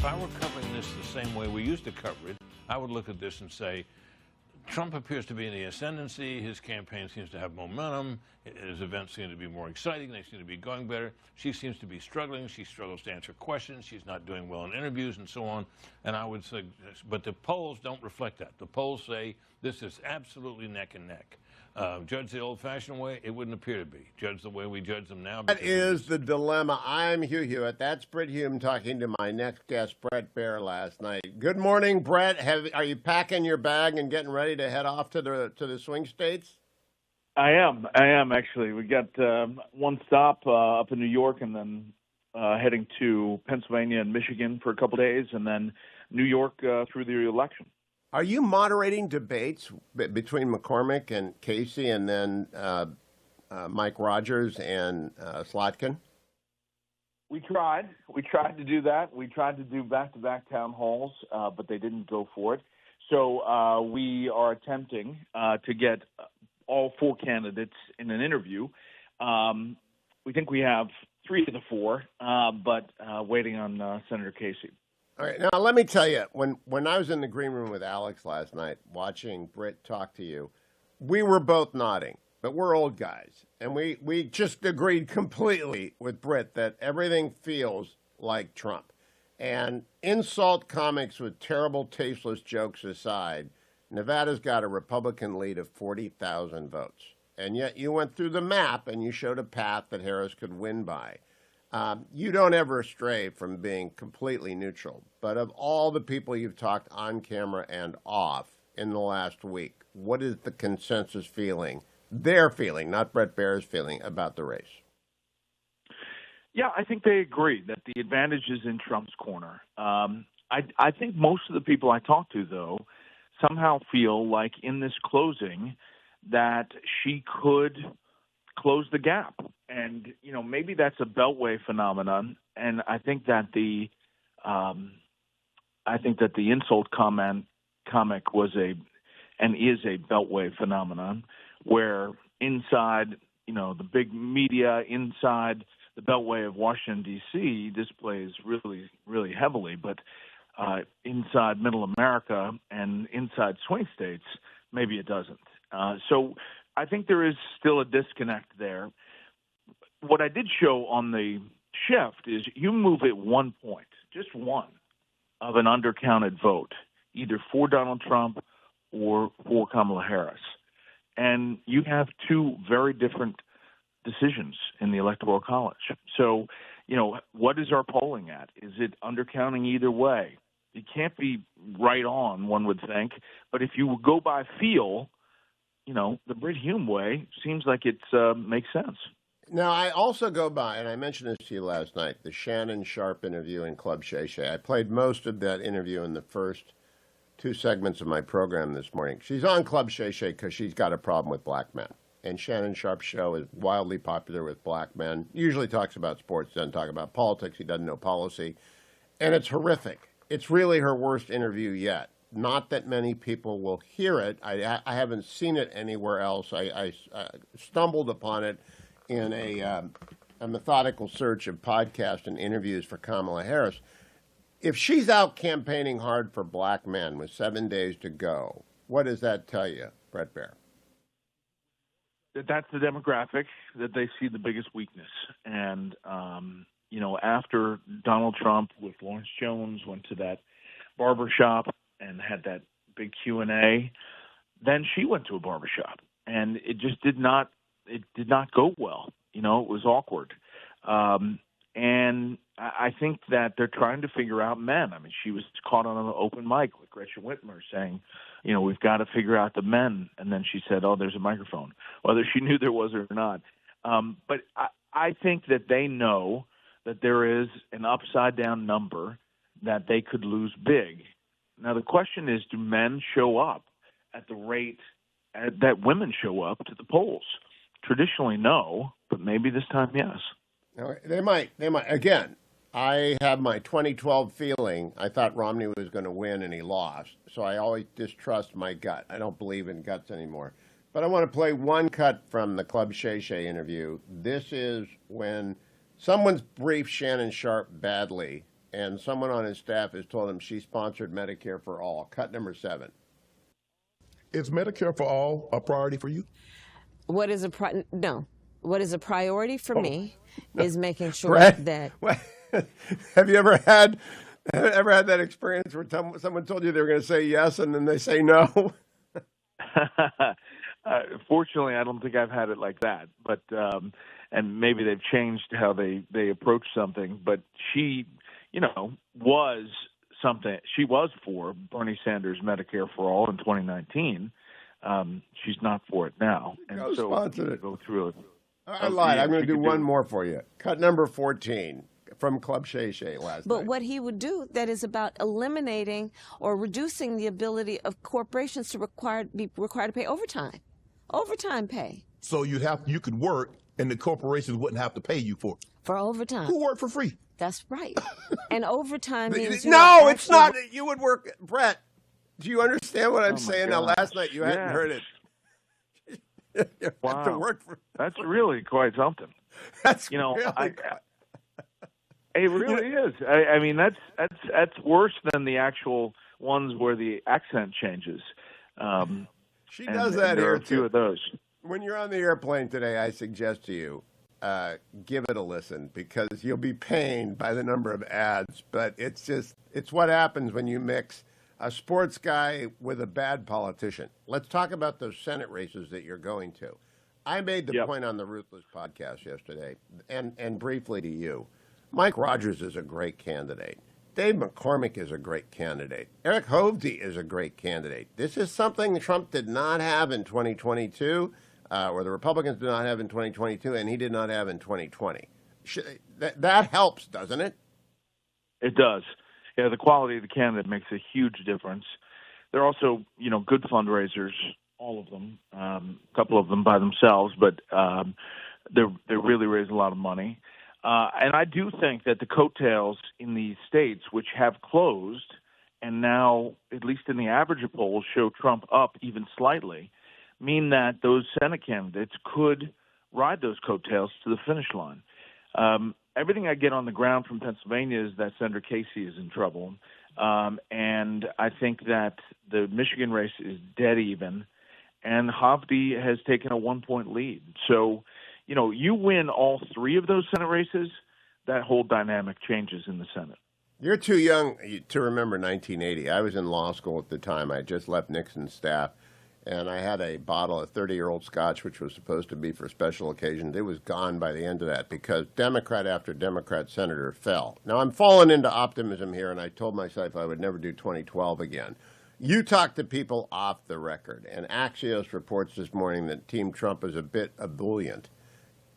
I were covering this the same way we used to cover it, I would look at this and say, Trump appears to be in the ascendancy. His campaign seems to have momentum. His events seem to be more exciting. They seem to be going better. She seems to be struggling. She struggles to answer questions. She's not doing well in interviews and so on. And I would say, but the polls don't reflect that. The polls say this is absolutely neck and neck. Judge the old-fashioned way, it wouldn't appear to be. Judge the way we judge them now. That is the dilemma. I'm Hugh Hewitt. That's Bret Hume talking to my next guest, Bret Baier, last night. Good morning, Bret. Are you packing your bag and getting ready to head off to the swing states? I am actually. We got one stop up in New York, and then heading to Pennsylvania and Michigan for a couple days, and then New York through the election. Are you moderating debates between McCormick and Casey, and then Mike Rogers and Slotkin? We tried to do that. We tried to do back-to-back town halls, but they didn't go for it. So we are attempting to get all four candidates in an interview. We think we have three of the four, but waiting on Senator Casey. All right. Now, let me tell you, when I was in the green room with Alex last night watching Bret talk to you, we were both nodding, but we're old guys. And we just agreed completely with Bret that everything feels like Trump. And insult comics with terrible, tasteless jokes aside, Nevada's got a Republican lead of 40,000 votes. And yet you went through the map and you showed a path that Harris could win by. You don't ever stray from being completely neutral. But of all the people you've talked on camera and off in the last week, what is the consensus feeling, their feeling, not Bret Baier's feeling, about the race? Yeah, I think they agree that the advantage is in Trump's corner. I think most of the people I talk to, though, somehow feel like in this closing that she could close the gap. And, you know, maybe that's a Beltway phenomenon. And I think that the insult comic was and is a Beltway phenomenon, where inside, you know, the big media, inside the Beltway of Washington, D.C., this plays really, really heavily. But inside Middle America and inside swing states, maybe it doesn't. So I think there is still a disconnect there. What I did show on the shift is you move it 1 point, just one, of an undercounted vote, either for Donald Trump or for Kamala Harris. And you have two very different decisions in the Electoral College. So, you know, what is our polling at? Is it undercounting either way? It can't be right on, one would think. But if you go by feel, you know, the Bret Hume way seems like it makes sense. Now, I also go by, and I mentioned this to you last night, the Shannon Sharpe interview in Club Shay. I played most of that interview in the first two segments of my program this morning. She's on Club Shay because she's got a problem with black men. And Shannon Sharpe's show is wildly popular with black men. Usually talks about sports, doesn't talk about politics. He doesn't know policy. And it's horrific. It's really her worst interview yet. Not that many people will hear it. I haven't seen it anywhere else. I stumbled upon it in a methodical search of podcasts and interviews for Kamala Harris. If she's out campaigning hard for black men with 7 days to go, what does that tell you, Bret Baier? That's the demographic that they see the biggest weakness. And, you know, after Donald Trump with Lawrence Jones went to that barbershop and had that big Q&A, then she went to a barbershop. And it just did not go well. You know, it was awkward. And I think that they're trying to figure out men. I mean, she was caught on an open mic with Gretchen Whitmer saying, you know, we've got to figure out the men. And then she said, oh, there's a microphone, whether she knew there was or not. But I think that they know that there is an upside-down number that they could lose big. Now, the question is, do men show up at the rate that women show up to the polls? Traditionally, no, but maybe this time, yes. They might. Again, I have my 2012 feeling. I thought Romney was going to win, and he lost. So I always distrust my gut. I don't believe in guts anymore. But I want to play one cut from the Club Shay interview. This is when someone's briefed Shannon Sharpe badly and someone on his staff has told him she sponsored Medicare for all. Cut number 7. Is Medicare for all a priority for you? What is a priority for me is making sure Bret, that. Have you ever had that experience where someone told you they were going to say yes and then they say no? Fortunately, I don't think I've had it like that, but and maybe they've changed how they approach something. But she, was something. She was for Bernie Sanders' Medicare for all in 2019. She's not for it now, and so go through it. I lied. I'm going to do one more for you. Cut number 14 from Club Shay last night. But what he would do, that is about eliminating or reducing the ability of corporations to be required to pay overtime pay. So you could work and the corporations wouldn't have to pay you for overtime. Who work for free? That's right. And overtime means no, it's not. You would work, Bret. Do you understand what I'm saying? God. Now, last night you hadn't heard it. You wow, have to work for. That's really quite something. That's really it really is. I mean, that's worse than the actual ones where the accent changes. She does that there here are a few too. of those. When you're on the airplane today, I suggest to you, give it a listen because you'll be pained by the number of ads. But it's what happens when you mix a sports guy with a bad politician. Let's talk about those Senate races that you're going to. I made the point on the Ruthless podcast yesterday, and briefly to you. Mike Rogers is a great candidate. Dave McCormick is a great candidate. Eric Hovde is a great candidate. This is something Trump did not have in 2022, or the Republicans did not have in 2022, and he did not have in 2020. That helps, doesn't it? It does. Yeah, the quality of the candidate makes a huge difference. They're also, good fundraisers, all of them, a couple of them by themselves, but they really raise a lot of money. And I do think that the coattails in the states which have closed and now, at least in the average of polls, show Trump up even slightly, mean that those Senate candidates could ride those coattails to the finish line. Everything I get on the ground from Pennsylvania is that Senator Casey is in trouble. And I think that the Michigan race is dead even, and Hovde has taken a 1-point lead. So, you win all 3 of those Senate races, that whole dynamic changes in the Senate. You're too young to remember 1980. I was in law school at the time. I just left Nixon's staff, and I had a bottle of 30-year-old scotch, which was supposed to be for special occasions. It was gone by the end of that because Democrat after Democrat senator fell. Now, I'm falling into optimism here, and I told myself I would never do 2012 again. You talk to people off the record, and Axios reports this morning that Team Trump is a bit ebullient.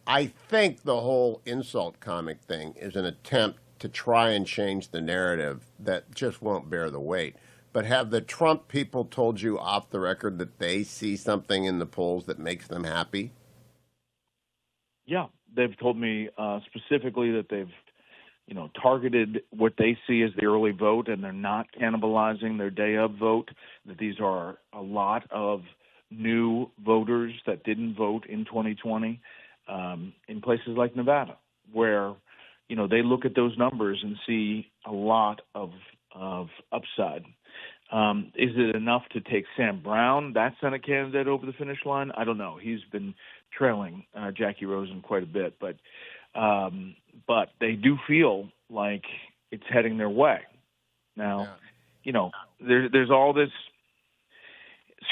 I think the whole insult comic thing is an attempt to try and change the narrative that just won't bear the weight. But have the Trump people told you off the record that they see something in the polls that makes them happy? Yeah, they've told me specifically that they've, targeted what they see as the early vote, and they're not cannibalizing their day of vote, that these are a lot of new voters that didn't vote in 2020 in places like Nevada, where, they look at those numbers and see a lot of upside. Is it enough to take Sam Brown, that Senate candidate, over the finish line? I don't know. He's been trailing Jackie Rosen quite a bit, but they do feel like it's heading their way. Now, there's all this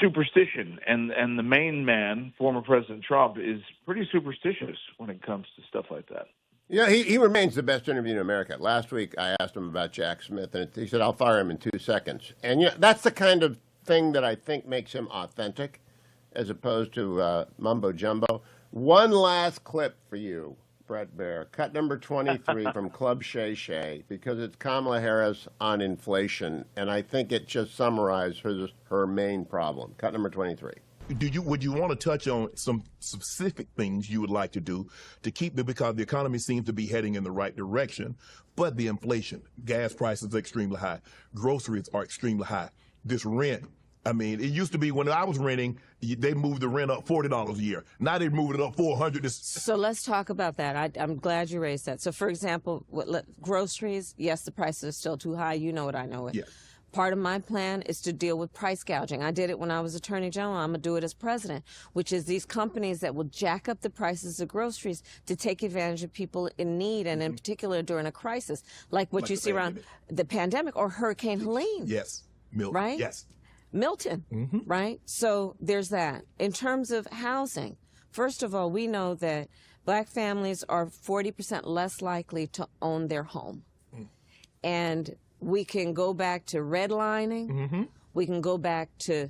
superstition, and the main man, former President Trump, is pretty superstitious when it comes to stuff like that. Yeah, he remains the best interview in America. Last week, I asked him about Jack Smith, and he said, I'll fire him in 2 seconds. And that's the kind of thing that I think makes him authentic, as opposed to mumbo-jumbo. One last clip for you, Bret Baier. Cut number 23 from Club Shay, because it's Kamala Harris on inflation, and I think it just summarizes her main problem. Cut number 23. Would you want to touch on some specific things you would like to do to keep it, because the economy seems to be heading in the right direction, but the inflation, gas prices are extremely high, groceries are extremely high, this rent I mean, it used to be when I was renting, they moved the rent up $40 a year. Now they're moving it up $400. So let's talk about that. I'm glad you raised that. So, for example, groceries, yes, the prices are still too high. You know it, I know it. Yeah. Part of my plan is to deal with price gouging. I did it when I was Attorney General. I'm going to do it as president, which is these companies that will jack up the prices of groceries to take advantage of people in need, and in particular during a crisis, like what you see around the pandemic or Hurricane Helene. Yes. Milton. Right? Yes. Milton, right? So there's that. In terms of housing, first of all, we know that black families are 40% less likely to own their home. And we can go back to redlining. We can go back to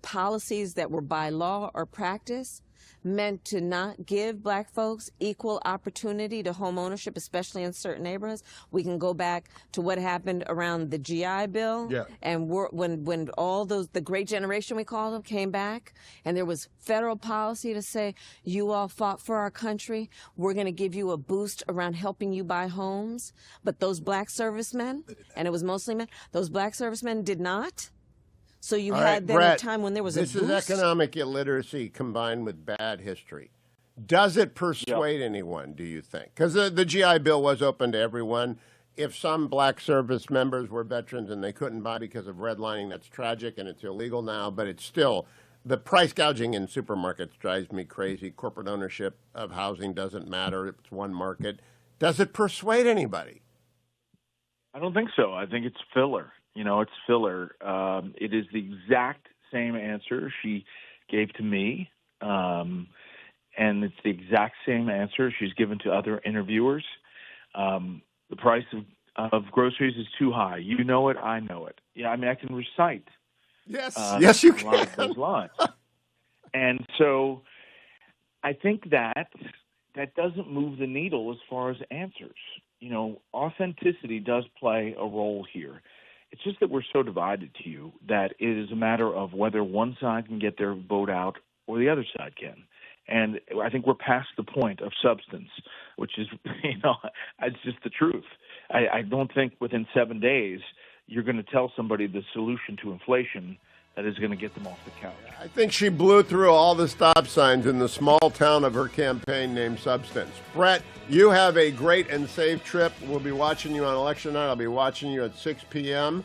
policies that were by law or practice meant to not give black folks equal opportunity to home ownership, especially in certain neighborhoods. We can go back to what happened around the GI Bill, and when all those, the great generation we call them, came back, and there was federal policy to say, you all fought for our country, we're going to give you a boost around helping you buy homes. But those black servicemen, and it was mostly men, those black servicemen did not. So you had then a time when there was a boost. This is economic illiteracy combined with bad history. Does it persuade anyone, do you think? Because the GI Bill was open to everyone. If some black service members were veterans and they couldn't buy because of redlining, that's tragic and it's illegal now. But it's still, the price gouging in supermarkets drives me crazy. Corporate ownership of housing doesn't matter. It's one market. Does it persuade anybody? I don't think so. I think it's filler. It's filler. It is the exact same answer she gave to me, and it's the exact same answer she's given to other interviewers. The price of groceries is too high. You know it. I know it. Yeah, I mean, I can recite. Yes, you can. A lot of those lines. And so I think that doesn't move the needle as far as answers. Authenticity does play a role here. It's just that we're so divided to you that it is a matter of whether one side can get their vote out or the other side can. And I think we're past the point of substance, which is, it's just the truth. I don't think within 7 days you're going to tell somebody the solution to inflation that is going to get them off the couch. I think she blew through all the stop signs in the small town of her campaign named Substance. Bret, you have a great and safe trip. We'll be watching you on election night. I'll be watching you at 6 p.m.